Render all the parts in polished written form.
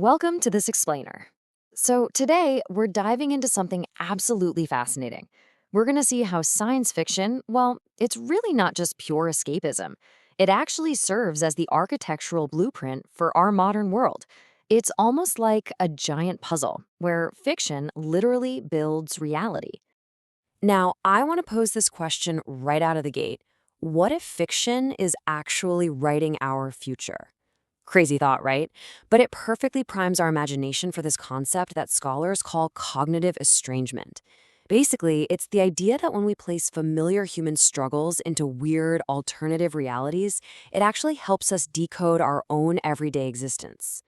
Welcome to this explainer. So, today we're diving into something absolutely fascinating. We're going to see how science fiction, well, it's really not just pure escapism. It actually serves as the architectural blueprint for our modern world. It's almost like a giant puzzle where fiction literally builds reality. Now, I want to pose this question right out of the gate. What if fiction is actually writing our future? Crazy thought, right? But it perfectly primes our imagination for this concept that scholars call cognitive estrangement. Basically, it's the idea that when we place familiar human struggles into weird alternative realities, it actually helps us decode our own everyday existence.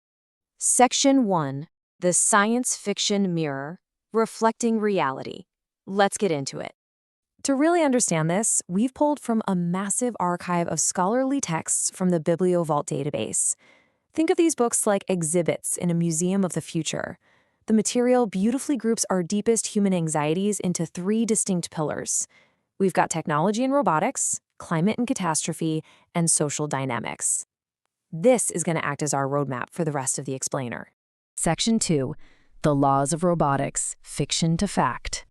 Section 1. The Science Fiction Mirror, Reflecting Reality. Let's get into it. To really understand this, we've pulled from a massive archive of scholarly texts from the BiblioVault database. Think of these books like exhibits in a museum of the future. The material beautifully groups our deepest human anxieties into three distinct pillars. We've got technology and robotics, climate and catastrophe, and social dynamics. This is going to act as our roadmap for the rest of the explainer. Section 2. The Laws of Robotics, Fiction to Fact.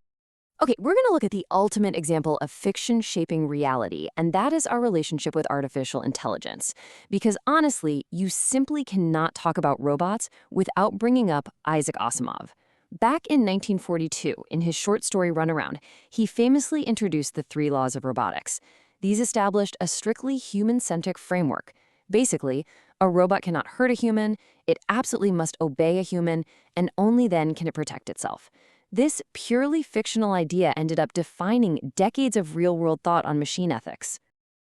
Okay, we're going to look at the ultimate example of fiction shaping reality, and that is our relationship with artificial intelligence. Because honestly, you simply cannot talk about robots without bringing up Isaac Asimov. Back in 1942, in his short story Runaround, he famously introduced the three laws of robotics. These established a strictly human-centric framework. Basically, a robot cannot hurt a human, it absolutely must obey a human, and only then can it protect itself. This purely fictional idea ended up defining decades of real-world thought on machine ethics.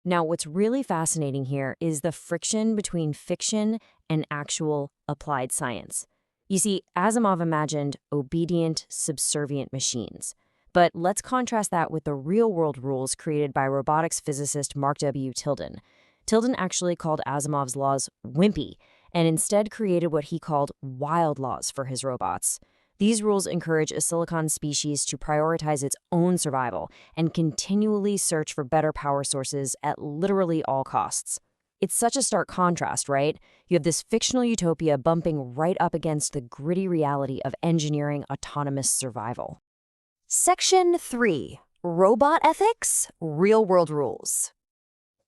Now, what's really fascinating here is the friction between fiction and actual applied science. You see, Asimov imagined obedient, subservient machines. But let's contrast that with the real-world rules created by robotics physicist Mark W. Tilden. Tilden actually called Asimov's laws wimpy, and instead created what he called wild laws for his robots. These rules encourage a silicon species to prioritize its own survival and continually search for better power sources at literally all costs. It's such a stark contrast, right? You have this fictional utopia bumping right up against the gritty reality of engineering autonomous survival. Section 3. Robot Ethics, Real-World Rules.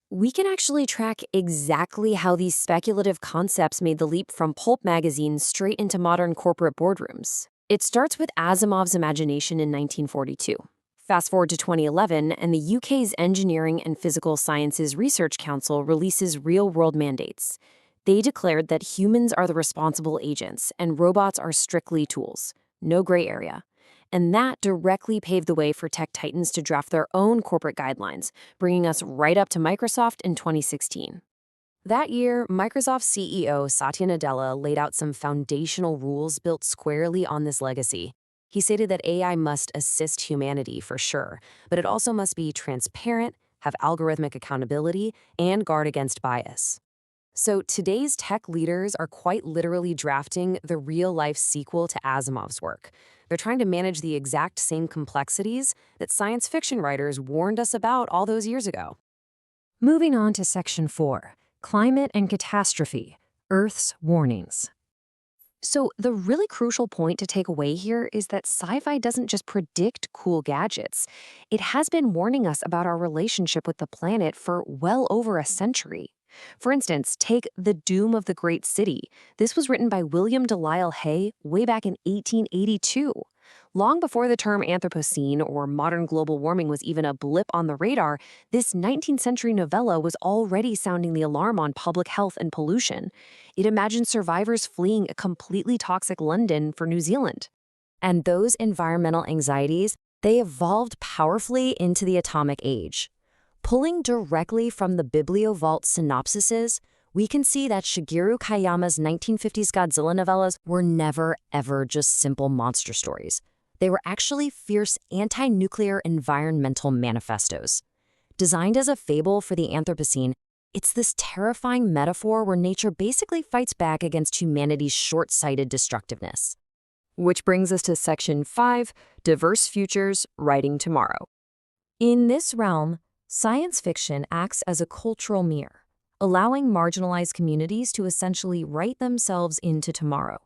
We can actually track exactly how these speculative concepts made the leap from pulp magazines straight into modern corporate boardrooms. It starts with Asimov's imagination in 1942. Fast forward to 2011, and the UK's Engineering and Physical Sciences Research Council releases real-world mandates. They declared that humans are the responsible agents, and robots are strictly tools. No gray area. And that directly paved the way for tech titans to draft their own corporate guidelines, bringing us right up to Microsoft in 2016. That year, Microsoft CEO Satya Nadella laid out some foundational rules built squarely on this legacy. He stated that AI must assist humanity for sure, but it also must be transparent, have algorithmic accountability, and guard against bias. So today's tech leaders are quite literally drafting the real-life sequel to Asimov's work. They're trying to manage the exact same complexities that science fiction writers warned us about all those years ago. Moving on to Section 4. Climate and Catastrophe, Earth's Warnings. So the really crucial point to take away here is that sci-fi doesn't just predict cool gadgets. It has been warning us about our relationship with the planet for well over a century. For instance, take The Doom of the Great City. This was written by William Delisle Hay way back in 1882. Long before the term Anthropocene or modern global warming was even a blip on the radar, this 19th century novella was already sounding the alarm on public health and pollution. It imagined survivors fleeing a completely toxic London for New Zealand. And those environmental anxieties, they evolved powerfully into the atomic age. Pulling directly from the BiblioVault synopsises, we can see that Shigeru Kayama's 1950s Godzilla novellas were never, ever just simple monster stories. They were actually fierce anti-nuclear environmental manifestos. Designed as a fable for the Anthropocene, it's this terrifying metaphor where nature basically fights back against humanity's short-sighted destructiveness. Which brings us to Section 5, Diverse Futures, Writing Tomorrow. In this realm, science fiction acts as a cultural mirror, allowing marginalized communities to essentially write themselves into tomorrow.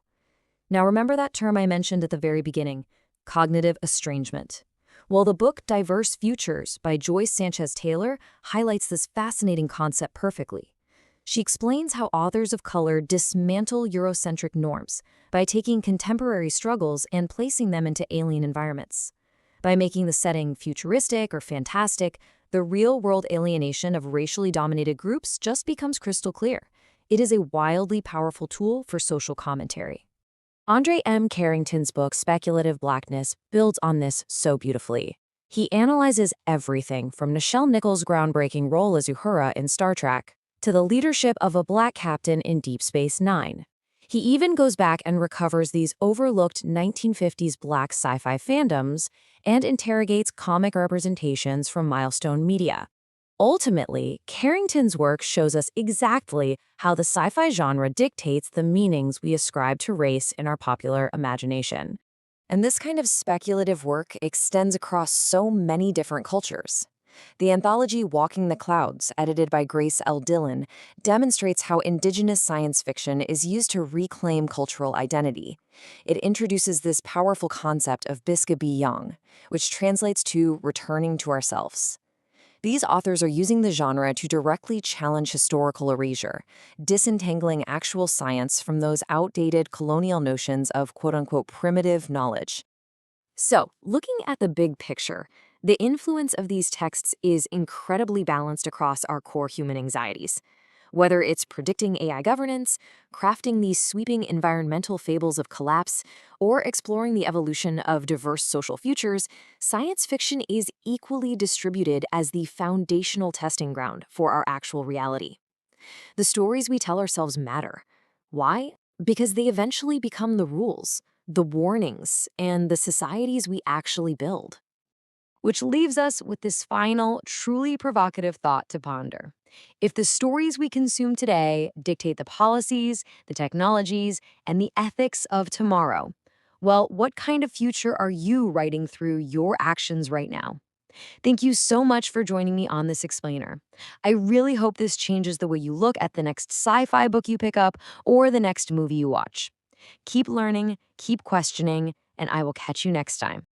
Now, remember that term I mentioned at the very beginning, cognitive estrangement. Well, the book Diverse Futures by Joyce Sanchez Taylor highlights this fascinating concept perfectly. She explains how authors of color dismantle Eurocentric norms by taking contemporary struggles and placing them into alien environments. By making the setting futuristic or fantastic, the real-world alienation of racially dominated groups just becomes crystal clear. It is a wildly powerful tool for social commentary. Andre M. Carrington's book Speculative Blackness builds on this so beautifully. He analyzes everything from Nichelle Nichols' groundbreaking role as Uhura in Star Trek to the leadership of a black captain in Deep Space Nine. He even goes back and recovers these overlooked 1950s black sci-fi fandoms and interrogates comic representations from Milestone Media. Ultimately, Carrington's work shows us exactly how the sci-fi genre dictates the meanings we ascribe to race in our popular imagination. And this kind of speculative work extends across so many different cultures. The anthology Walking the Clouds, edited by Grace L. Dillon, demonstrates how indigenous science fiction is used to reclaim cultural identity. It introduces this powerful concept of Biska B. Young, which translates to returning to ourselves. These authors are using the genre to directly challenge historical erasure, disentangling actual science from those outdated colonial notions of quote-unquote primitive knowledge. So, looking at the big picture, the influence of these texts is incredibly balanced across our core human anxieties. Whether it's predicting AI governance, crafting these sweeping environmental fables of collapse, or exploring the evolution of diverse social futures, science fiction is equally distributed as the foundational testing ground for our actual reality. The stories we tell ourselves matter. Why? Because they eventually become the rules, the warnings, and the societies we actually build. Which leaves us with this final, truly provocative thought to ponder. If the stories we consume today dictate the policies, the technologies, and the ethics of tomorrow, well, what kind of future are you writing through your actions right now? Thank you so much for joining me on this explainer. I really hope this changes the way you look at the next sci-fi book you pick up or the next movie you watch. Keep learning, keep questioning, and I will catch you next time.